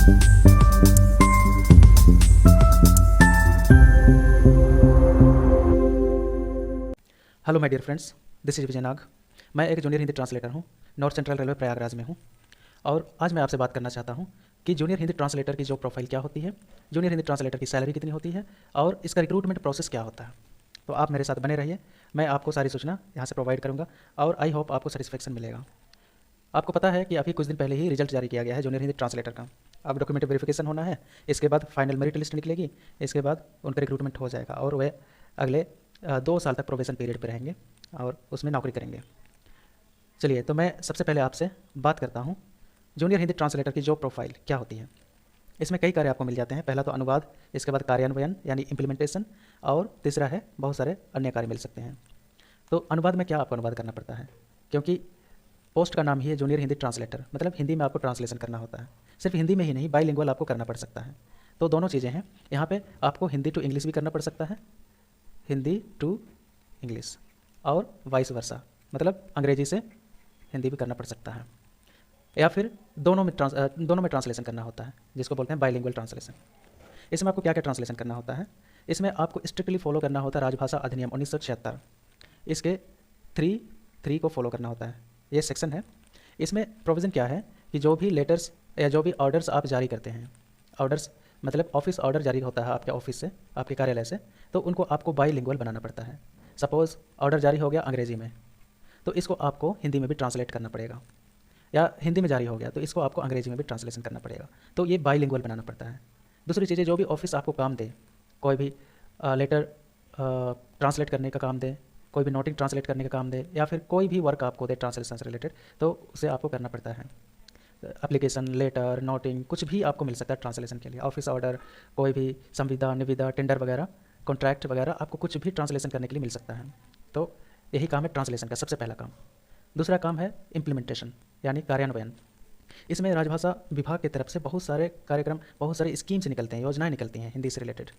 Hello my dear friends, this is Vijay Nag. मैं एक junior Hindi translator हूँ, नॉर्थ सेंट्रल रेलवे प्रयागराज में हूँ। और आज मैं आपसे बात करना चाहता हूँ कि जूनियर हिंदी ट्रांसलेटर की जॉब प्रोफाइल क्या होती है, जूनियर हिंदी ट्रांसलेटर की सैलरी कितनी होती है और इसका रिक्रूटमेंट प्रोसेस क्या होता है। तो आप मेरे साथ बने रहिए, मैं आपको सारी सूचना यहाँ से प्रोवाइड करूँगा और आई होप आपको सेटिस्फेक्शन मिलेगा। आपको पता है कि अभी कुछ दिन पहले ही रिजल्ट जारी किया गया है जूनियर हिंदी ट्रांसलेटर का। अब डॉक्यूमेंट वेरिफिकेशन होना है, इसके बाद फाइनल मेरिट लिस्ट निकलेगी, इसके बाद उनका रिक्रूटमेंट हो जाएगा और वे अगले 2 साल तक प्रोबेशन पीरियड पे रहेंगे और उसमें नौकरी करेंगे। चलिए, तो मैं सबसे पहले आपसे बात करता हूँ जूनियर हिंदी ट्रांसलेटर की जॉब प्रोफाइल क्या होती है। इसमें कई कार्य आपको मिल जाते हैं। पहला तो अनुवाद, इसके बाद कार्यान्वयन यानी इम्प्लीमेंटेशन, और तीसरा है बहुत सारे अन्य कार्य मिल सकते हैं। तो अनुवाद में क्या आपको अनुवाद करना पड़ता है, क्योंकि पोस्ट का नाम ही है जूनियर हिंदी ट्रांसलेटर, मतलब हिंदी में आपको ट्रांसलेशन करना होता है। सिर्फ हिंदी में ही नहीं, बाईलिंगुअल आपको करना पड़ सकता है। तो दोनों चीज़ें हैं यहाँ पे, आपको हिंदी टू इंग्लिश भी करना पड़ सकता है, हिंदी टू इंग्लिश, और वाइस वर्सा, मतलब अंग्रेजी से हिंदी भी करना पड़ सकता है, या फिर दोनों में ट्रांसलेशन करना होता है, जिसको बोलते हैं बाइलिंगुअल ट्रांसलेशन। इसमें आपको क्या क्या ट्रांसलेशन करना होता है, इसमें आपको स्ट्रिक्टली फॉलो करना होता है राजभाषा अधिनियम 1976, इसके 3 को फॉलो करना होता है। ये सेक्शन है। इसमें प्रोविज़न क्या है कि जो भी लेटर्स या जो भी ऑर्डर्स आप जारी करते हैं, ऑर्डर्स मतलब ऑफिस ऑर्डर जारी होता है आपके ऑफिस से, आपके कार्यालय से, तो उनको आपको बाईलिंगुअल बनाना पड़ता है। सपोज़ ऑर्डर जारी हो गया अंग्रेजी में, तो इसको आपको हिंदी में भी ट्रांसलेट करना पड़ेगा, या हिंदी में जारी हो गया तो इसको आपको अंग्रेजी में भी ट्रांसलेशन करना पड़ेगा। तो ये बाईलिंगुअल बनाना पड़ता है। दूसरी चीज़ें, जो भी ऑफिस आपको काम दे, कोई भी लेटर ट्रांसलेट करने का काम दे, कोई भी नोटिंग ट्रांसलेट करने का काम दे, या फिर कोई भी वर्क आपको दे ट्रांसलेशन से रिलेटेड, तो उसे आपको करना पड़ता है। एप्लीकेशन, लेटर, नोटिंग, कुछ भी आपको मिल सकता है ट्रांसलेशन के लिए। ऑफिस ऑर्डर, कोई भी संविदा, निविदा, टेंडर वगैरह, कॉन्ट्रैक्ट वगैरह, आपको कुछ भी ट्रांसलेशन करने के लिए मिल सकता है। तो यही काम है ट्रांसलेशन का, सबसे पहला काम। दूसरा काम है इम्प्लीमेंटेशन यानी कार्यान्वयन। इसमें राजभाषा विभाग की तरफ से बहुत सारे कार्यक्रम, बहुत सारे स्कीम्स निकलते हैं, योजनाएं निकलती हैं हिंदी से रिलेटेड,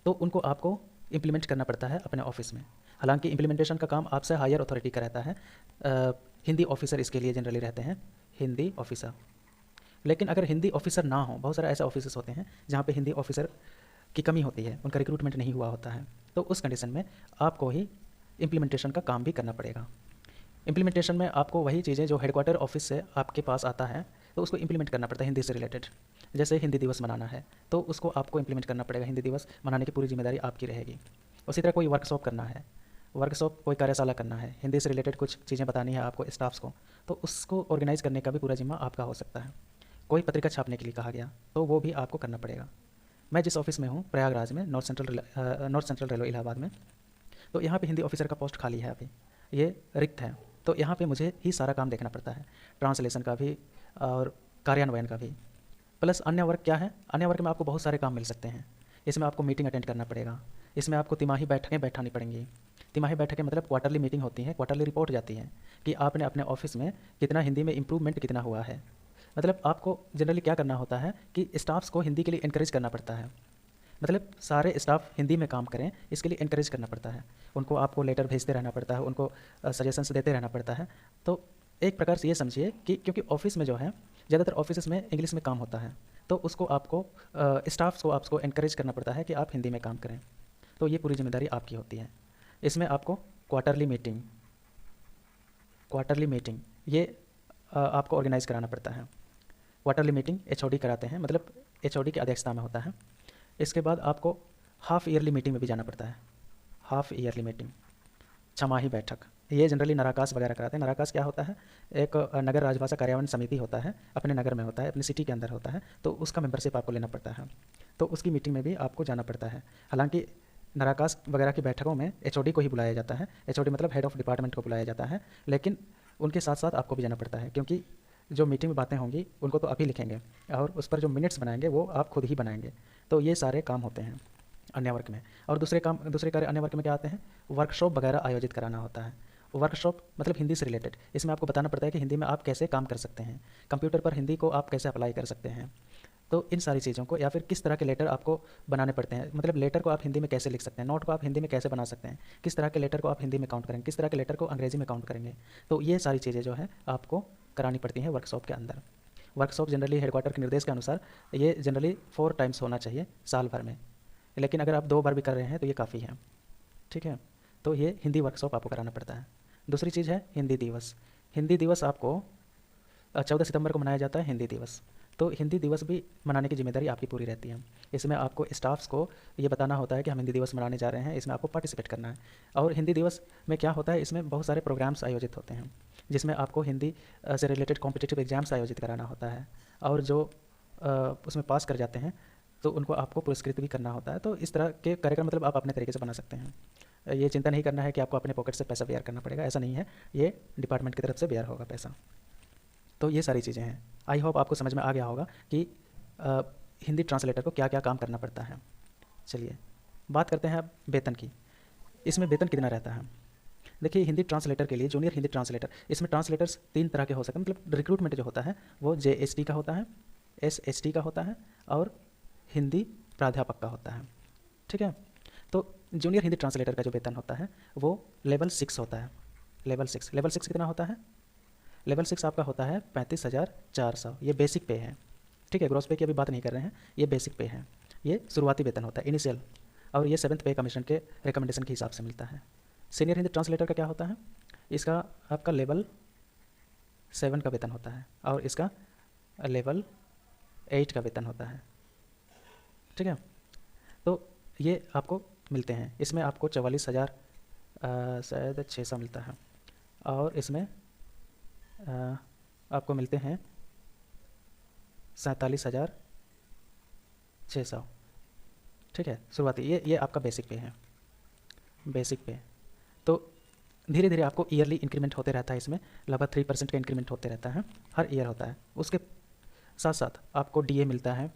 तो उनको आपको इम्प्लीमेंट करना पड़ता है अपने ऑफिस में। हालांकि इम्प्लीमेंटेशन का काम आपसे हायर अथॉरिटी का रहता है, हिंदी ऑफिसर इसके लिए जनरली रहते हैं, हिंदी ऑफिसर। लेकिन अगर हिंदी ऑफिसर ना हो, बहुत सारे ऐसे ऑफिसर्स होते हैं जहाँ पे हिंदी ऑफिसर की कमी होती है, उनका रिक्रूटमेंट नहीं हुआ होता है, तो उस कंडीशन में आपको ही इम्प्लीमेंटेशन का काम भी करना पड़ेगा। इम्प्लीमेंटेशन में आपको वही चीज़ें जो हेडक्वार्टर ऑफिस से आपके पास आता है, तो उसको इम्प्लीमेंट करना पड़ता है हिंदी से रिलेटेड। जैसे हिंदी दिवस मनाना है, तो उसको आपको इम्प्लीमेंट करना पड़ेगा, हिंदी दिवस मनाने की पूरी जिम्मेदारी आपकी रहेगी। उसी तरह कोई वर्कशॉप करना है, वर्कशॉप कोई कार्यशाला करना है, हिंदी से रिलेटेड कुछ चीज़ें बतानी है आपको स्टाफ्स को, तो उसको ऑर्गेनाइज़ करने का भी पूरा जिम्मा आपका हो सकता है। कोई पत्रिका छापने के लिए कहा गया, तो वो भी आपको करना पड़ेगा। मैं जिस ऑफिस में हूँ प्रयागराज में, नॉर्थ सेंट्रल रेलवे इलाहाबाद में, तो यहाँ पे हिंदी ऑफिसर का पोस्ट खाली है, अभी ये रिक्त है। तो यहाँ पे मुझे ही सारा काम देखना पड़ता है, ट्रांसलेशन का भी और कार्यान्वयन का भी। प्लस अन्य वर्क क्या है, अन्य वर्क में आपको बहुत सारे काम मिल सकते हैं। इसमें आपको मीटिंग अटेंड करना पड़ेगा, इसमें आपको तिमाही बैठकें बैठानी पड़ेंगी। तिमाही बैठकें मतलब क्वार्टरली मीटिंग होती है, क्वार्टरली रिपोर्ट जाती है कि आपने अपने ऑफिस में कितना हिंदी में इम्प्रूवमेंट कितना हुआ है। मतलब आपको जनरली क्या करना होता है कि स्टाफ्स को हिंदी के लिए इनकरेज करना पड़ता है, मतलब सारे स्टाफ हिंदी में काम करें, इसके लिए इनकरेज करना पड़ता है। उनको आपको लेटर भेजते रहना पड़ता है, उनको सजेशंस देते रहना पड़ता है। तो एक प्रकार से ये समझिए कि क्योंकि ऑफिस में जो है, ज़्यादातर ऑफिस में इंग्लिश में काम होता है, तो उसको आपको स्टाफ्स को आपको इनकरेज करना पड़ता है कि आप हिंदी में काम करें। तो ये पूरी जिम्मेदारी आपकी होती है। इसमें आपको क्वार्टरली मीटिंग ये आपको ऑर्गेनाइज़ कराना पड़ता है। क्वार्टरली मीटिंग एचओडी कराते हैं, मतलब एचओडी की अध्यक्षता में होता है। इसके बाद आपको हाफ ईयरली मीटिंग में भी जाना पड़ता है। हाफ ईयरली मीटिंग, छमाही बैठक, ये जनरली नराकास वगैरह कराते हैं। नराकास क्या होता है, एक नगर राजभाषा कार्यान्वयन समिति होता है, अपने नगर में होता है, अपनी सिटी के अंदर होता है, तो उसका मेंबरशिप आपको लेना पड़ता है, तो उसकी मीटिंग में भी आपको जाना पड़ता है। हालांकि नराकास वगैरह की बैठकों में एचओडी को ही बुलाया जाता है, एचओडी मतलब हेड ऑफ डिपार्टमेंट को बुलाया जाता है, लेकिन उनके साथ साथ आपको भी जाना पड़ता है, क्योंकि जो मीटिंग में बातें होंगी उनको तो आप ही लिखेंगे और उस पर जो मिनट्स बनाएंगे वो आप खुद ही बनाएंगे। तो ये सारे काम होते हैं अन्य वर्क में। और दूसरे कार्य अन्य वर्क में क्या आते हैं, वर्कशॉप वगैरह आयोजित कराना होता है। वर्कशॉप मतलब हिंदी से रिलेटेड, इसमें आपको बताना पड़ता है कि हिंदी में आप कैसे काम कर सकते हैं, कंप्यूटर पर हिंदी को आप कैसे अप्लाई कर सकते हैं। तो इन सारी चीज़ों को, या फिर किस तरह के लेटर आपको बनाने पड़ते हैं, मतलब लेटर को आप हिंदी में कैसे लिख सकते हैं, नोट को आप हिंदी में कैसे बना सकते हैं, किस तरह के लेटर को आप हिंदी में काउंट करेंगे, किस तरह के लेटर को अंग्रेजी में काउंट करेंगे। तो ये सारी चीज़ें जो है आपको करानी पड़ती हैं वर्कशॉप के अंदर। वर्कशॉप जनरली हेडक्वार्टर के निर्देश के अनुसार ये जनरली 4 टाइम्स होना चाहिए साल भर में, लेकिन अगर आप 2 बार भी कर रहे हैं तो ये काफ़ी है। ठीक है, तो ये हिंदी वर्कशॉप आपको कराना पड़ता है। दूसरी चीज़ है हिंदी दिवस। हिंदी दिवस आपको 14 सितंबर को मनाया जाता है हिंदी दिवस। तो हिंदी दिवस भी मनाने की जिम्मेदारी आपकी पूरी रहती है। इसमें आपको स्टाफ्स को ये बताना होता है कि हम हिंदी दिवस मनाने जा रहे हैं, इसमें आपको पार्टिसिपेट करना है। और हिंदी दिवस में क्या होता है, इसमें बहुत सारे प्रोग्राम्स आयोजित होते हैं जिसमें आपको हिंदी से रिलेटेड कॉम्पिटिटिव एग्जाम्स आयोजित कराना होता है, और जो उसमें पास कर जाते हैं तो उनको आपको पुरस्कृत भी करना होता है। तो इस तरह के कार्यक्रम मतलब आप अपने तरीके से बना सकते हैं। ये चिंता नहीं करना है कि आपको अपने पॉकेट से पैसा बेयर करना पड़ेगा, ऐसा नहीं है, ये डिपार्टमेंट की तरफ से बेयर होगा पैसा। तो ये सारी चीज़ें हैं। आई होप आपको समझ में आ गया होगा कि हिंदी ट्रांसलेटर को क्या क्या काम करना पड़ता है। चलिए बात करते हैं अब वेतन की। इसमें वेतन कितना रहता है? देखिए, हिंदी ट्रांसलेटर के लिए, जूनियर हिंदी ट्रांसलेटर, इसमें ट्रांसलेटर्स 3 तरह के हो सकते हैं। मतलब रिक्रूटमेंट जो होता है वो JST का होता है, SHT का होता है और हिंदी प्राध्यापक का होता है। ठीक है, तो जूनियर हिंदी ट्रांसलेटर का जो वेतन होता है वो लेवल 6 होता है। लेवल 6 कितना होता है? लेवल 6 आपका होता है 35,400। ये बेसिक पे है। ठीक है, ग्रॉस पे की अभी बात नहीं कर रहे हैं, ये बेसिक पे है, ये शुरुआती वेतन होता है, इनिशियल। और ये 7th पे कमीशन के रिकमेंडेशन के हिसाब से मिलता है। सीनियर हिंदी ट्रांसलेटर का क्या होता है? इसका आपका लेवल 7 का वेतन होता है और इसका लेवल 8 का वेतन होता है। ठीक है, तो ये आपको मिलते हैं। इसमें आपको 44,000 शायद 600 मिलता है, और इसमें आपको मिलते हैं 47,600। ठीक है, शुरुआती ये आपका बेसिक पे है, बेसिक पे। तो धीरे धीरे आपको ईयरली इंक्रीमेंट होते रहता है। इसमें लगभग 3% का इंक्रीमेंट होते रहता है, हर ईयर होता है। उसके साथ साथ आपको DA मिलता है,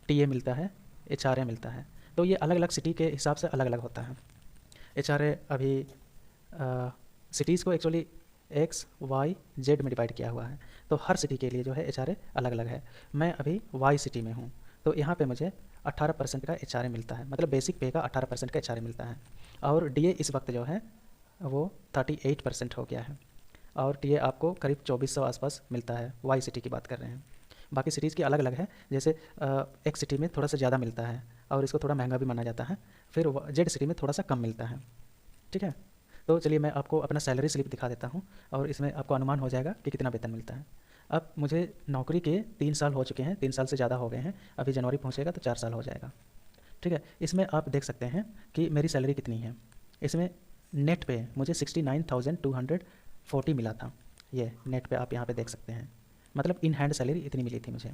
TA मिलता है, HRA मिलता है। तो ये अलग अलग सिटी के हिसाब से अलग अलग होता है। HRA अभी सिटीज़ को एक्चुअली X, Y, Z में डिवाइड किया हुआ है, तो हर सिटी के लिए जो है HRA अलग अलग है। मैं अभी Y सिटी में हूँ, तो यहाँ पे मुझे 18% का HRA मिलता है, मतलब बेसिक पे का 18% का HRA मिलता है। और DA इस वक्त जो है वो 38% हो गया है, और TA आपको करीब 2400 आसपास मिलता है। Y सिटी की बात कर रहे हैं, बाकी सिटीज़ की अलग अलग है। जैसे X सिटी में थोड़ा सा ज़्यादा मिलता है और इसको थोड़ा महंगा भी माना जाता है, फिर Z सिटी में थोड़ा सा कम मिलता है। ठीक है, तो चलिए मैं आपको अपना सैलरी स्लिप दिखा देता हूँ और इसमें आपको अनुमान हो जाएगा कि कितना वेतन मिलता है। अब मुझे नौकरी के 3 साल हो चुके हैं, 3 साल से ज़्यादा हो गए हैं, अभी जनवरी पहुँचेगा तो 4 साल हो जाएगा। ठीक है, इसमें आप देख सकते हैं कि मेरी सैलरी कितनी है। इसमें नेट पे मुझे 69,240 मिला था। ये नेट पे आप यहाँ पे देख सकते हैं, मतलब इन हैंड सैलरी इतनी मिली थी मुझे।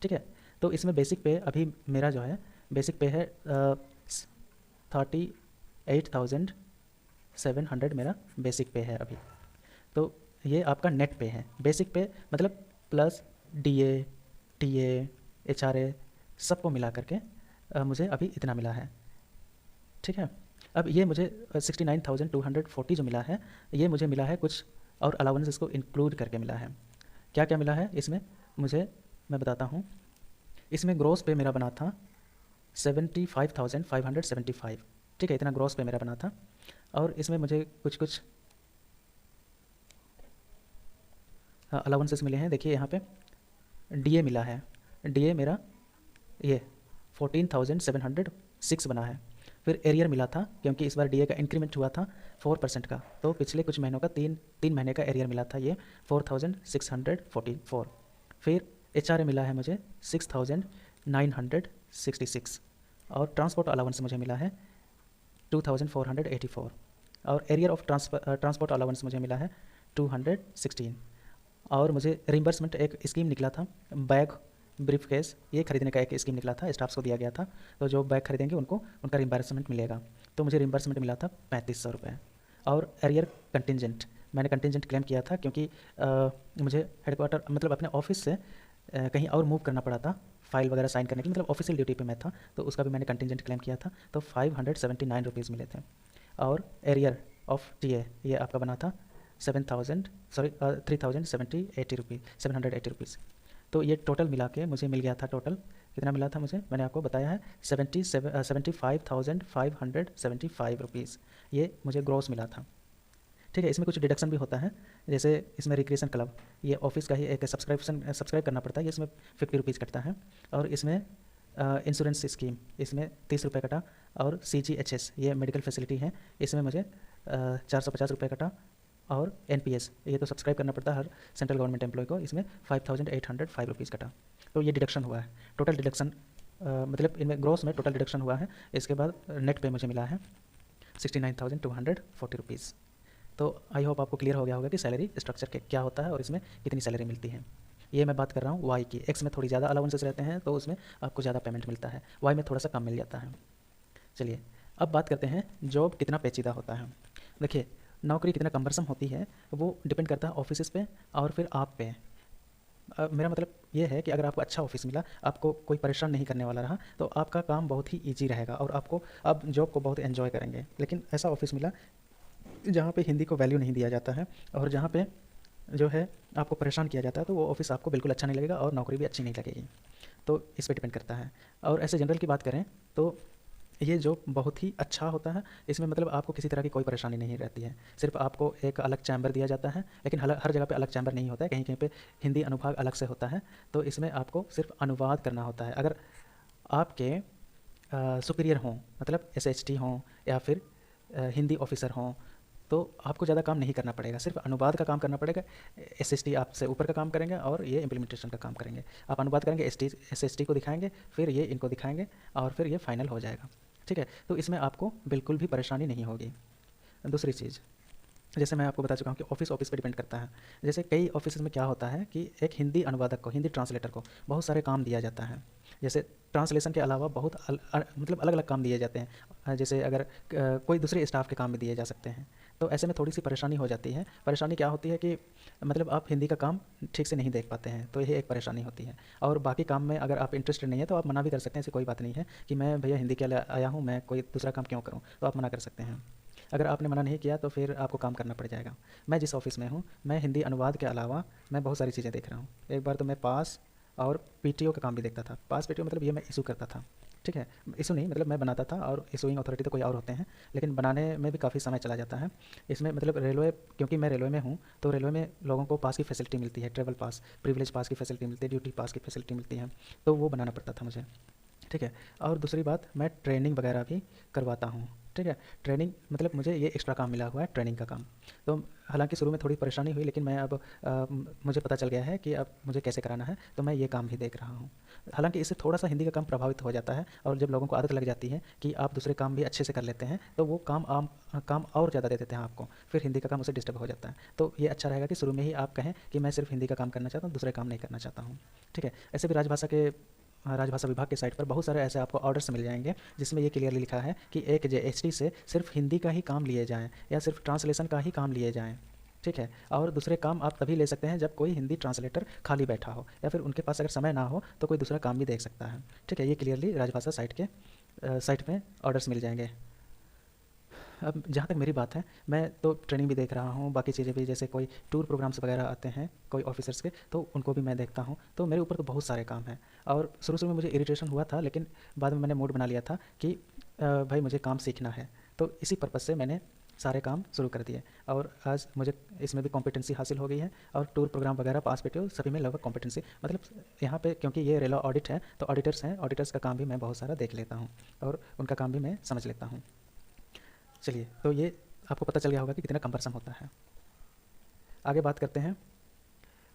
ठीक है, तो इसमें बेसिक पे अभी मेरा जो है बेसिक पे है 38,700 मेरा बेसिक पे है अभी। तो ये आपका नेट पे है। बेसिक पे मतलब प्लस DA, TA, HRA सबको मिला करके मुझे अभी इतना मिला है। ठीक है, अब ये मुझे 69,240 जो मिला है, ये मुझे मिला है कुछ और अलाउंस इसको इंक्लूड करके मिला है। क्या क्या मिला है इसमें मुझे, मैं बताता हूँ। इसमें ग्रॉस पे मेरा बना था 75,575। ठीक है, इतना ग्रॉस पे मेरा बना था। और इसमें मुझे कुछ कुछ अलाउंसेस मिले हैं। देखिए यहाँ पे DA मिला है, DA मेरा ये 14,706 बना है। फिर एरियर मिला था, क्योंकि इस बार DA का इंक्रीमेंट हुआ था 4% का, तो पिछले कुछ महीनों का 3 महीने का एरियर मिला था, ये 4,644। फिर HRA मिला है मुझे 6,966, और ट्रांसपोर्ट अलाउंस मुझे मिला है 2,484, और एरियर ऑफ ट्रांसपोर्ट अलाउंस मुझे मिला है 216। और मुझे रिम्बर्समेंट एक स्कीम निकला था, बैग ब्रीफ केस ये खरीदने का एक स्कीम निकला था, स्टाफ्स को दिया गया था। तो जो बैग खरीदेंगे उनको उनका रिम्बर्समेंट मिलेगा, तो मुझे रिम्बर्समेंट मिला था 3500 रुपये। और एरियर कंटिजेंट, मैंने कंटिजेंट क्लेम किया था क्योंकि मुझे हेडक्वार्टर मतलब अपने ऑफिस से कहीं और मूव करना पड़ा था फाइल वगैरह साइन करने के, मतलब ऑफिशियल ड्यूटी पे मैं था, तो उसका भी मैंने कंटिजेंट क्लेम किया था, तो 579 रुपीज़ मिले थे। और एरियर ऑफ TA ये आपका बना था 3,080 रुपीज़, 780 रुपीज़। तो ये टोटल मिला के मुझे मिल गया था, टोटल कितना मिला था मुझे, मैंने आपको बताया है 75,575 रुपीज़, ये मुझे ग्रॉस मिला था। ठीक है। इसमें कुछ डिडक्शन भी होता है, जैसे इसमें रिक्रिएशन क्लब, ये ऑफिस का ही एक सब्सक्राइब करना पड़ता है, ये इसमें 50 रुपीज़ कटता है। और इसमें इंश्योरेंस स्कीम, इसमें 30 रुपये कटा। और CGHS ये मेडिकल फैसिलिटी है, इसमें मुझे 450 रुपये कटा। और NPS ये तो सब्सक्राइब करना पड़ता है हर सेंट्रल गवर्नमेंट एम्प्लॉय को, इसमें 5805 रुपीज़ कटा। तो ये डिडक्शन हुआ है, टोटल डिडक्शन मतलब इनमें ग्रॉस में टोटल डिडक्शन हुआ है। इसके बाद नेट पे मुझे मिला है 69,240 रुपीज़। तो आई होप आपको क्लियर हो गया होगा कि सैलरी स्ट्रक्चर के क्या होता है और इसमें कितनी सैलरी मिलती है। ये मैं बात कर रहा हूँ वाई की। एक्स में थोड़ी ज़्यादा अलाउंसेस रहते हैं तो उसमें आपको ज़्यादा पेमेंट मिलता है, वाई में थोड़ा सा कम मिल जाता है। चलिए अब बात करते हैं जॉब कितना पेचीदा होता है। देखिए नौकरी कितना कम्बरसम होती है वो डिपेंड करता है ऑफिस पे और फिर आप पे। मेरा मतलब ये है कि अगर आपको अच्छा ऑफिस मिला, आपको कोई परेशान नहीं करने वाला रहा, तो आपका काम बहुत ही ईजी रहेगा और आपको आप जॉब को बहुत एंजॉय करेंगे। लेकिन ऐसा ऑफिस मिला जहाँ पे हिंदी को वैल्यू नहीं दिया जाता है और जहाँ पे जो है आपको परेशान किया जाता है, तो वो ऑफिस आपको बिल्कुल अच्छा नहीं लगेगा और नौकरी भी अच्छी नहीं लगेगी। तो इस पे डिपेंड करता है। और ऐसे जनरल की बात करें तो ये जॉब बहुत ही अच्छा होता है। इसमें मतलब आपको किसी तरह की कोई परेशानी नहीं रहती है, सिर्फ आपको एक अलग चैम्बर दिया जाता है, लेकिन हर जगह पे अलग चैम्बर नहीं होता है, कहीं कहीं पे हिंदी अनुभाग अलग से होता है। तो इसमें आपको सिर्फ अनुवाद करना होता है। अगर आपके सुपीरियर हों, मतलब SHT हों या फिर हिंदी ऑफिसर हों, तो आपको ज़्यादा काम नहीं करना पड़ेगा, सिर्फ अनुवाद का काम करना पड़ेगा। SHT आपसे ऊपर का काम करेंगे और ये इम्प्लीमेंटेशन का काम करेंगे। आप अनुवाद करेंगे, SHT को दिखाएंगे, फिर ये इनको दिखाएंगे और फिर ये फाइनल हो जाएगा। ठीक है, तो इसमें आपको बिल्कुल भी परेशानी नहीं होगी। दूसरी चीज़, जैसे मैं आपको बता चुका हूँ कि ऑफिस पे डिपेंड करता है। जैसे कई ऑफिस में क्या होता है कि एक हिंदी अनुवादक को, हिंदी ट्रांसलेटर को बहुत सारे काम दिया जाता है। जैसे ट्रांसलेशन के अलावा बहुत मतलब अलग अलग काम दिए जाते हैं। जैसे अगर कोई दूसरे स्टाफ के काम भी दिए जा सकते हैं, तो ऐसे में थोड़ी सी परेशानी हो जाती है। परेशानी क्या होती है कि मतलब आप हिंदी का काम ठीक से नहीं देख पाते हैं, तो ये एक परेशानी होती है। और बाकी काम में अगर आप इंटरेस्टेड नहीं है तो आप मना भी कर सकते हैं, ऐसी कोई बात नहीं है कि मैं भैया हिंदी के लिए आया हूँ, मैं कोई दूसरा काम क्यों करूँ, तो आप मना कर सकते हैं। अगर आपने मना नहीं किया तो फिर आपको काम करना पड़ जाएगा। मैं जिस ऑफिस में हूँ, मैं हिंदी अनुवाद के अलावा मैं बहुत सारी चीज़ें देख रहा हूँ। एक बार तो मैं पास और PTO का काम भी देखता था। पास PTO मतलब ये मैं इशू करता था। ठीक है, इशू नहीं मतलब मैं बनाता था और इशूइंग अथॉरिटी तो कोई और होते हैं, लेकिन बनाने में भी काफ़ी समय चला जाता है। इसमें मतलब रेलवे, क्योंकि मैं रेलवे में हूँ तो रेलवे में लोगों को पास की फैसिलिटी मिलती है, ट्रेवल पास, प्रिविलेज पास की फैसिलिटी मिलती है, ड्यूटी पास की फैसिलिटी मिलती है, तो वो बनाना पड़ता था मुझे। ठीक है, और दूसरी बात, मैं ट्रेनिंग वगैरह भी करवाता हूँ। ठीक है, ट्रेनिंग मतलब मुझे ये एक्स्ट्रा काम मिला हुआ है, ट्रेनिंग का काम। तो हालांकि शुरू में थोड़ी परेशानी हुई, लेकिन मैं अब मुझे पता चल गया है कि अब मुझे कैसे कराना है, तो मैं ये काम भी देख रहा हूँ। हालांकि इससे थोड़ा सा हिंदी का काम प्रभावित हो जाता है, और जब लोगों को आदत लग जाती है कि आप दूसरे काम भी अच्छे से कर लेते हैं, तो वो काम और ज़्यादा दे देते हैं आपको, फिर हिंदी का काम उससे डिस्टर्ब हो जाता है। तो ये अच्छा रहेगा कि शुरू में ही आप कहें कि मैं सिर्फ हिंदी का काम करना चाहता हूँ, दूसरे काम नहीं करना चाहता हूँ। ठीक है, ऐसे भी राजभाषा विभाग के साइट पर बहुत सारे ऐसे आपको ऑर्डर्स मिल जाएंगे जिसमें ये क्लियरली लिखा है कि एक JHT से सिर्फ हिंदी का ही काम लिए जाएं या सिर्फ ट्रांसलेशन का ही काम लिए जाएं। ठीक है, और दूसरे काम आप तभी ले सकते हैं जब कोई हिंदी ट्रांसलेटर खाली बैठा हो या फिर उनके पास अगर समय ना हो तो कोई दूसरा काम भी देख सकता है। ठीक है, ये क्लियरली राजभाषा साइट में ऑर्डर्स मिल जाएंगे। अब जहाँ तक मेरी बात है, मैं तो ट्रेनिंग भी देख रहा हूँ, बाकी चीज़ें भी, जैसे कोई टूर प्रोग्राम्स वगैरह आते हैं कोई ऑफिसर्स के, तो उनको भी मैं देखता हूँ। तो मेरे ऊपर तो बहुत सारे काम हैं और शुरू में मुझे इरिटेशन हुआ था, लेकिन बाद में मैंने मूड बना लिया था कि भाई मुझे काम सीखना है, तो इसी पर्पज़ से मैंने सारे काम शुरू कर दिए और आज मुझे इसमें भी कॉम्पिटेंसी हासिल हो गई है। और टूर प्रोग्राम वगैरह, पास PTO सभी में लगभग कॉम्पिटेंसी, मतलब यहाँ पे क्योंकि ये रेलवे ऑडिट है तो ऑडिटर्स हैं, ऑडिटर्स का काम भी मैं बहुत सारा देख लेता हूँ और उनका काम भी मैं समझ लेता हूँ। चलिए, तो ये आपको पता चल गया होगा कि कितना कम्परसम होता है। आगे बात करते हैं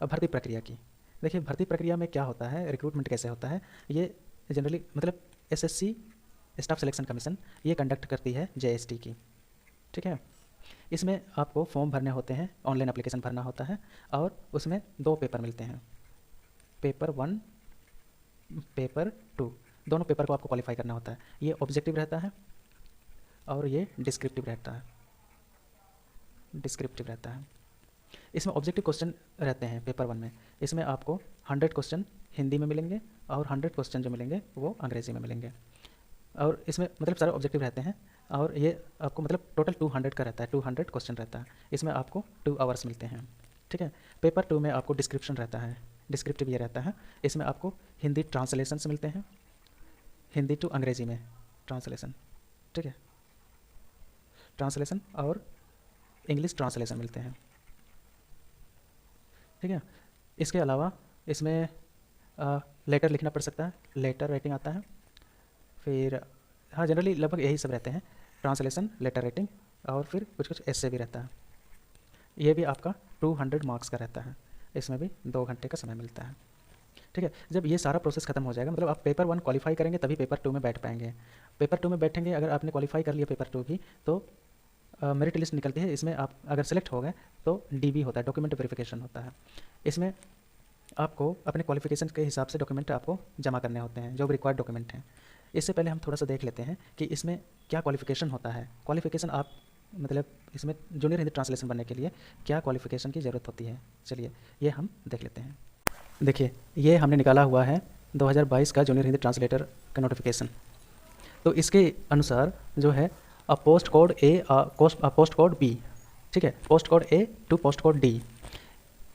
अब भर्ती प्रक्रिया की। देखिए भर्ती प्रक्रिया में क्या होता है, रिक्रूटमेंट कैसे होता है, ये जनरली मतलब SSC स्टाफ सिलेक्शन कमीशन ये कंडक्ट करती है JST की। ठीक है, इसमें आपको फॉर्म भरने होते हैं, ऑनलाइन एप्लीकेशन भरना होता है और उसमें 2 पेपर मिलते हैं, पेपर 1, पेपर 2। दोनों पेपर को आपको क्वालिफाई करना होता है। ये ऑब्जेक्टिव रहता है और ये डिस्क्रिप्टिव रहता है। इसमें ऑब्जेक्टिव क्वेश्चन रहते हैं पेपर 1 में। इसमें आपको 100 क्वेश्चन हिंदी में मिलेंगे और 100 क्वेश्चन जो मिलेंगे वो अंग्रेज़ी में मिलेंगे। और इसमें मतलब सारे ऑब्जेक्टिव रहते हैं और ये आपको मतलब टोटल 200 का रहता है, 200 क्वेश्चन रहता है। इसमें आपको 2 आवर्स मिलते हैं। ठीक है, पेपर 2 में आपको डिस्क्रिप्शन रहता है, डिस्क्रिप्टिव ये रहता है। इसमें आपको हिंदी ट्रांसलेशंस मिलते हैं, हिंदी टू अंग्रेज़ी में ट्रांसलेशन। ठीक है, ट्रांसलेशन और इंग्लिश ट्रांसलेशन मिलते हैं। ठीक है, इसके अलावा इसमें लेटर लिखना पड़ सकता है, लेटर राइटिंग आता है। फिर हाँ, जनरली लगभग यही सब रहते हैं, ट्रांसलेशन, लेटर राइटिंग, और फिर कुछ कुछ ऐसे भी रहता है। ये भी आपका 200 मार्क्स का रहता है, इसमें भी 2 घंटे का समय मिलता है। ठीक है, जब ये सारा प्रोसेस खत्म हो जाएगा, मतलब आप पेपर 1 क्वालिफाई करेंगे तभी पेपर 2 में बैठ पाएंगे। पेपर 2 में बैठेंगे, अगर आपने क्वालिफाई कर लिया पेपर 2 भी, तो मेरिट लिस्ट निकलती है। इसमें आप अगर सेलेक्ट हो गए तो डीबी होता है, डॉक्यूमेंट वेरिफिकेशन होता है। इसमें आपको अपने क्वालिफिकेशन के हिसाब से डॉक्यूमेंट आपको जमा करने होते हैं, जो भी रिक्वायर्ड डॉक्यूमेंट हैं। इससे पहले हम थोड़ा सा देख लेते हैं कि इसमें क्या क्वालिफिकेशन होता है। क्वालिफिकेशन आप मतलब इसमें जूनियर हिंदी ट्रांसलेशन बनने के लिए क्या क्वालिफिकेशन की ज़रूरत होती है, चलिए ये हम देख लेते हैं। देखिए, ये हमने निकाला हुआ है 2022 का जूनियर हिंदी ट्रांसलेटर का नोटिफिकेशन। तो इसके अनुसार जो है post code A, post code B, ठीक है, post code A to post code D,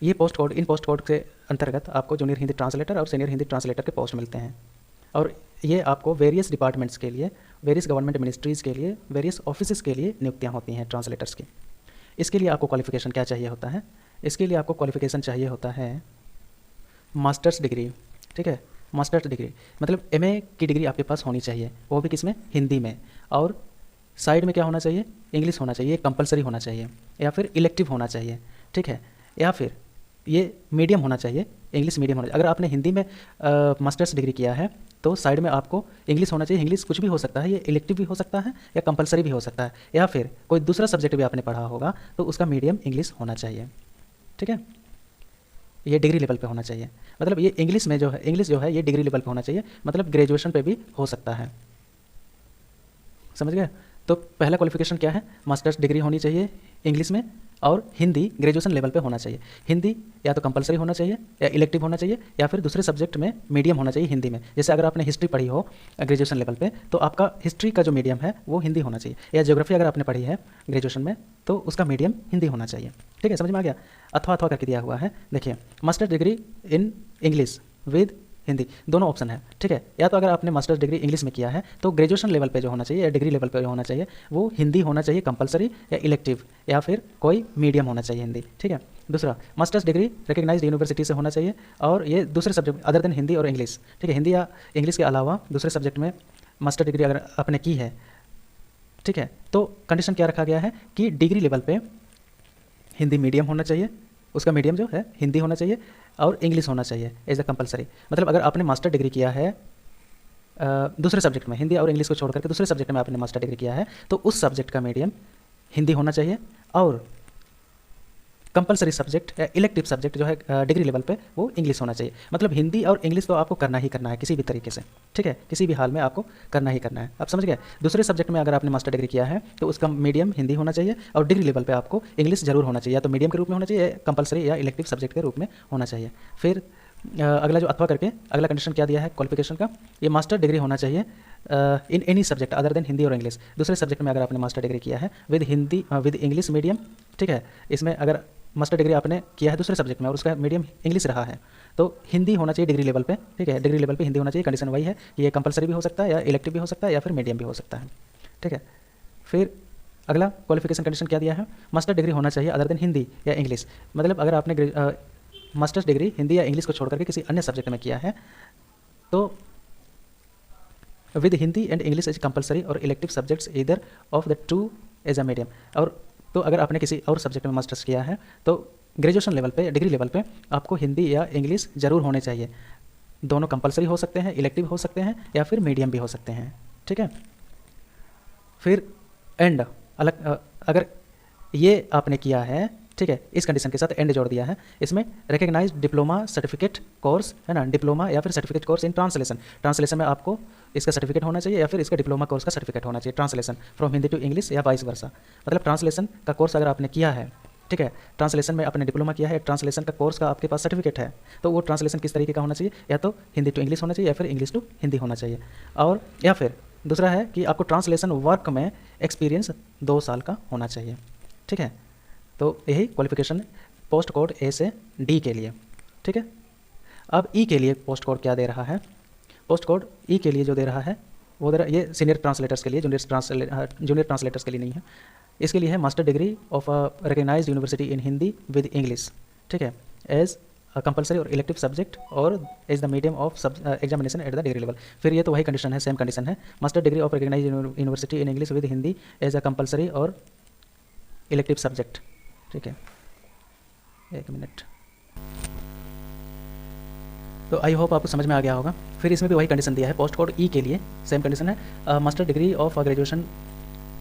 ये पोस्ट कोड, इन पोस्ट कोड के अंतर्गत आपको जूनियर हिंदी ट्रांसलेटर और सीनियर हिंदी ट्रांसलेटर के पोस्ट मिलते हैं। और ये आपको वेरियस डिपार्टमेंट्स के लिए, वेरियस गवर्नमेंट मिनिस्ट्रीज़ के लिए, वेरियस ऑफिसेस के लिए नियुक्तियाँ होती हैं ट्रांसलेटर्स की। इसके लिए आपको क्वालिफिकेशन क्या चाहिए होता है? इसके लिए आपको क्वालिफिकेशन चाहिए होता है मास्टर्स डिग्री। ठीक है, मास्टर्स डिग्री मतलब एमए की डिग्री आपके पास होनी चाहिए, वो भी किस में? हिंदी में। और साइड में क्या होना चाहिए? इंग्लिश होना चाहिए, कंपलसरी होना चाहिए, या फिर इलेक्टिव होना चाहिए। ठीक है, या फिर ये मीडियम होना चाहिए, इंग्लिश मीडियम होना चाहिए। अगर आपने हिंदी में मास्टर्स डिग्री किया है तो साइड में आपको इंग्लिश होना चाहिए। इंग्लिश कुछ भी हो सकता है, ये इलेक्टिव भी हो सकता है या कंपलसरी भी हो सकता है, या फिर कोई दूसरा सब्जेक्ट भी आपने पढ़ा होगा तो उसका मीडियम इंग्लिश होना चाहिए। ठीक है, ये डिग्री लेवल पे होना चाहिए। मतलब ये इंग्लिश में जो है, इंग्लिश जो है ये डिग्री लेवल पे होना चाहिए, मतलब ग्रेजुएशन पे भी हो सकता है। समझ गए? तो पहला क्वालिफिकेशन क्या है? मास्टर्स डिग्री होनी चाहिए इंग्लिश में, और हिंदी ग्रेजुएशन लेवल पे होना चाहिए। हिंदी या तो कंपलसरी होना चाहिए या इलेक्टिव होना चाहिए, या फिर दूसरे सब्जेक्ट में मीडियम होना चाहिए हिंदी में। जैसे अगर आपने हिस्ट्री पढ़ी हो ग्रेजुएशन लेवल पे, तो आपका हिस्ट्री का जो मीडियम है वो हिंदी होना चाहिए। या ज्योग्राफी अगर आपने पढ़ी है ग्रेजुएशन में तो उसका मीडियम हिंदी होना चाहिए। ठीक है, समझ में आ गया? अथवा करके दिया हुआ है, देखिए, masters degree in English with Hindi, दोनों ऑप्शन है। ठीक है, या तो अगर आपने मास्टर्स डिग्री इंग्लिश में किया है तो ग्रेजुएशन लेवल पे जो होना चाहिए या डिग्री लेवल पे जो होना चाहिए वो हिंदी होना चाहिए कंपलसरी, या इलेक्टिव, या फिर कोई मीडियम होना चाहिए हिंदी। ठीक है, दूसरा, मास्टर्स डिग्री रिकग्नाइज्ड यूनिवर्सिटी से होना चाहिए, और ये दूसरे सब्जेक्ट अदर देन हिंदी और इंग्लिश। ठीक है, हिंदी या इंग्लिश के अलावा दूसरे सब्जेक्ट में मास्टर डिग्री अगर आपने की है, ठीक है, तो कंडीशन क्या रखा गया है कि डिग्री लेवल पे हिंदी मीडियम होना चाहिए, उसका मीडियम जो है हिंदी होना चाहिए, और इंग्लिश होना चाहिए एज अ कंपलसरी। मतलब अगर आपने मास्टर डिग्री किया है दूसरे सब्जेक्ट में, हिंदी और इंग्लिश को छोड़ करके दूसरे सब्जेक्ट में आपने मास्टर डिग्री किया है, तो उस सब्जेक्ट का मीडियम हिंदी होना चाहिए, और कंपलसरी सब्जेक्ट या इलेक्टिव सब्जेक्ट जो है डिग्री लेवल पे वो इंग्लिश होना चाहिए। मतलब हिंदी और इंग्लिश तो आपको करना ही करना है किसी भी तरीके से। ठीक है, किसी भी हाल में आपको करना ही करना है। आप समझ गए? दूसरे सब्जेक्ट में अगर आपने मास्टर डिग्री किया है तो उसका मीडियम हिंदी होना चाहिए, और डिग्री लेवल पे आपको इंग्लिश जरूर होना चाहिए, या तो मीडियम के रूप में होना चाहिए, कंपलसरी या इलेक्टिव सब्जेक्ट के रूप में होना चाहिए। फिर अगला जो अथवा करके अगला कंडीशन क्या दिया है क्वालिफिकेशन का, ये मास्टर डिग्री होना चाहिए इन any subject other than Hindi और इंग्लिश। दूसरे सब्जेक्ट में अगर आपने मास्टर डिग्री किया है with Hindi with English medium, ठीक है, इसमें अगर मास्टर डिग्री आपने किया है दूसरे सब्जेक्ट में और उसका मीडियम इंग्लिश रहा है तो हिंदी होना चाहिए डिग्री लेवल पे। ठीक है, डिग्री लेवल पे हिंदी होना चाहिए। कंडीशन वही है कि ये कंपलसरी भी हो सकता है, या इलेक्टिव भी हो सकता है, या फिर मीडियम भी हो सकता है। ठीक है, फिर अगला क्वालिफिकेशन कंडीशन क्या दिया है? मास्टर डिग्री होना चाहिए अदर देन हिंदी या इंग्लिश। मतलब अगर आपने मास्टर्स डिग्री हिंदी या इंग्लिश को छोड़ करके किसी अन्य सब्जेक्ट में किया है तो with Hindi and English is compulsory और elective subjects either of the two as a medium. और तो अगर आपने किसी और सब्जेक्ट में मास्टर्स किया है तो ग्रेजुएशन लेवल पे, डिग्री लेवल पे आपको हिंदी या इंग्लिश ज़रूर होने चाहिए। दोनों कंपलसरी हो सकते हैं, इलेक्टिव हो सकते हैं, या फिर मीडियम भी हो सकते हैं। ठीक है, फिर एंड अलग अगर ये आपने किया है, ठीक है, इस कंडीशन के साथ एंड जोड़ दिया है। इसमें रिकग्नाइज्ड डिप्लोमा सर्टिफिकेट कोर्स है ना, डिप्लोमा या फिर certificate course in translation. Translation में आपको इसका सर्टिफिकेट होना चाहिए, या फिर इसका डिप्लोमा कोर्स का सर्टिफिकेट होना चाहिए। Translation from Hindi to English या वाइस वर्सा। मतलब ट्रांसलेशन का कोर्स अगर आपने किया है, ठीक है, ट्रांसलेशन में आपने डिप्लोमा किया है, ट्रांसलेशन का कोर्स का आपके पास सर्टिफिकेट है, तो वो ट्रांसलेशन किस तरीके का होना चाहिए? या तो हिंदी टू इंग्लिश होना चाहिए, या फिर इंग्लिश टू हिंदी होना चाहिए। और या फिर दूसरा है कि आपको ट्रांसलेशन वर्क में एक्सपीरियंस 2 साल का होना चाहिए। ठीक है, तो यही क्वालिफिकेशन पोस्ट कोड ए से डी के लिए। ठीक है, अब ई के लिए पोस्ट कोड क्या दे रहा है? पोस्ट कोड ई के लिए जो दे रहा है वो दे रहा, ये सीनियर ट्रांसलेटर्स के लिए, जूनियर ट्रांसलेटर्स के लिए नहीं है। इसके लिए है master degree of a recognized university in Hindi with English, ठीक है, एज कंपलसरी और इलेक्टिव सब्जेक्ट और as the medium of examination at the degree level. फिर ये तो वही कंडीशन है, सेम कंडीशन है, master degree of recognised university in English with Hindi as a compulsory और इलेक्टिव सब्जेक्ट, ठीक है। एक मिनट, तो आई होप आपको समझ में आ गया होगा। फिर इसमें भी वही कंडीशन दिया है, पोस्ट कोड ई के लिए सेम कंडीशन है, master degree of graduation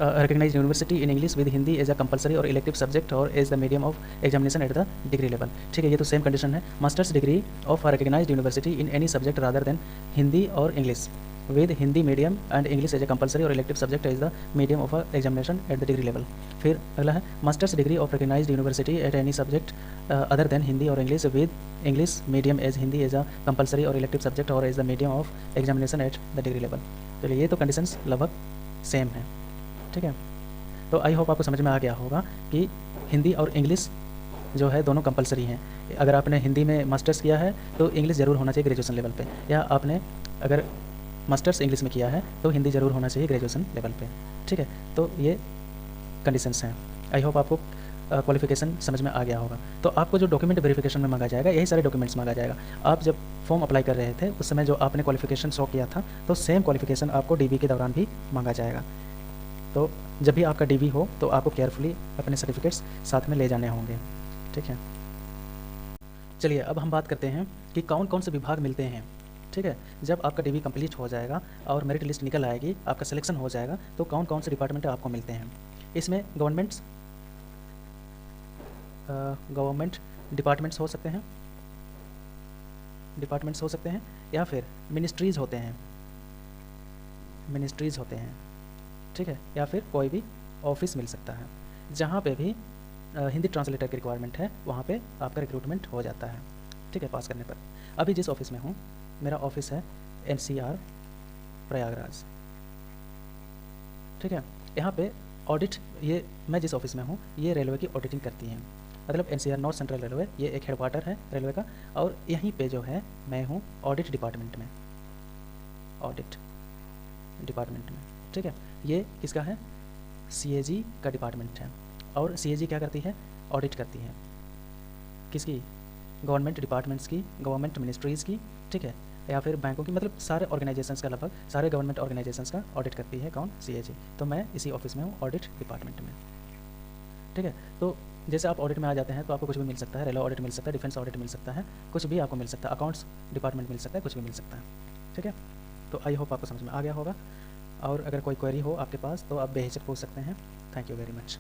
recognised university in English with Hindi as a compulsory और इलेक्टिव सब्जेक्ट और as the medium of examination at the degree level, ठीक है। ये तो सेम कंडीशन है, masters degree of recognised university in any subject rather than Hindi और English with Hindi medium and English as a compulsory और elective subject as the medium of examination at the degree level. फिर अगला है masters degree of recognised university at any subject other than Hindi और English with English medium as Hindi as a compulsory और elective subject और as the medium of examination at the degree level. चलिए, ये तो conditions लगभग सेम है, ठीक है। तो आई होप आपको समझ में आ गया होगा कि हिंदी और इंग्लिश जो है दोनों कंपलसरी हैं। अगर आपने हिंदी में मास्टर्स किया है तो इंग्लिश ज़रूर होना चाहिए ग्रेजुएशन लेवल पे, या आपने अगर मास्टर्स इंग्लिश में किया है तो हिंदी ज़रूर होना चाहिए ग्रेजुएशन लेवल पे, ठीक है। तो ये कंडीशंस हैं। आई होप आपको क्वालिफिकेशन समझ में आ गया होगा। तो आपको जो डॉक्यूमेंट वेरिफिकेशन में मांगा जाएगा, यही सारे डॉक्यूमेंट्स मांगा जाएगा। आप जब फॉर्म अप्लाई कर रहे थे उस समय जो आपने क्वालिफिकेशन शो किया था, तो सेम क्वालिफिकेशन आपको डीबी के दौरान भी मांगा जाएगा। तो जब भी आपका डीबी हो तो आपको केयरफुली अपने सर्टिफिकेट्स साथ में ले जाने होंगे, ठीक है। चलिए, अब हम बात करते हैं कि कौन कौन से विभाग मिलते हैं, ठीक है। जब आपका डीबी कंप्लीट हो जाएगा और मेरिट लिस्ट निकल आएगी, आपका सिलेक्शन हो जाएगा, तो कौन कौन से डिपार्टमेंट आपको मिलते हैं। इसमें गवर्नमेंट डिपार्टमेंट्स हो सकते हैं, या फिर मिनिस्ट्रीज़ होते हैं, ठीक है, या फिर कोई भी ऑफिस मिल सकता है। जहाँ पे भी हिंदी ट्रांसलेटर की रिक्वायरमेंट है वहाँ पे आपका रिक्रूटमेंट हो जाता है, ठीक है, पास करने पर। अभी जिस ऑफिस में हूँ, मेरा ऑफिस है NCR प्रयागराज, ठीक है। यहाँ पे ऑडिट, ये मैं जिस ऑफिस में हूँ ये रेलवे की ऑडिटिंग करती है, मतलब NCR नॉर्थ सेंट्रल रेलवे, ये एक हेडक्वार्टर है रेलवे का, और यहीं पे जो है मैं हूँ ऑडिट डिपार्टमेंट में, ठीक है। ये किसका है, CAG का डिपार्टमेंट है, और CAG क्या करती है, ऑडिट करती है किसकी, गवर्नमेंट डिपार्टमेंट्स की, गवर्नमेंट मिनिस्ट्रीज़ की, ठीक है, या फिर बैंकों की, मतलब सारे ऑर्गेनाइजेशंस का, लगभग सारे गवर्नमेंट ऑर्गेनाइजेशंस का ऑडिट करती है कौन, CAG। तो मैं इसी ऑफिस में हूँ ऑडिट डिपार्टमेंट में, ठीक है। तो जैसे आप ऑडिट में आ जाते हैं तो आपको कुछ भी मिल सकता है, रेलवे ऑडिट मिल सकता है, डिफेंस ऑडिट मिल सकता है, कुछ भी आपको मिल सकता है, अकाउंट्स डिपार्टमेंट मिल सकता है, कुछ भी मिल सकता है, ठीक है। तो आई होप आपको समझ में आ गया होगा, और अगर कोई क्वेरी हो आपके पास तो आप बेहिचक पूछ सकते हैं। Thank you very much.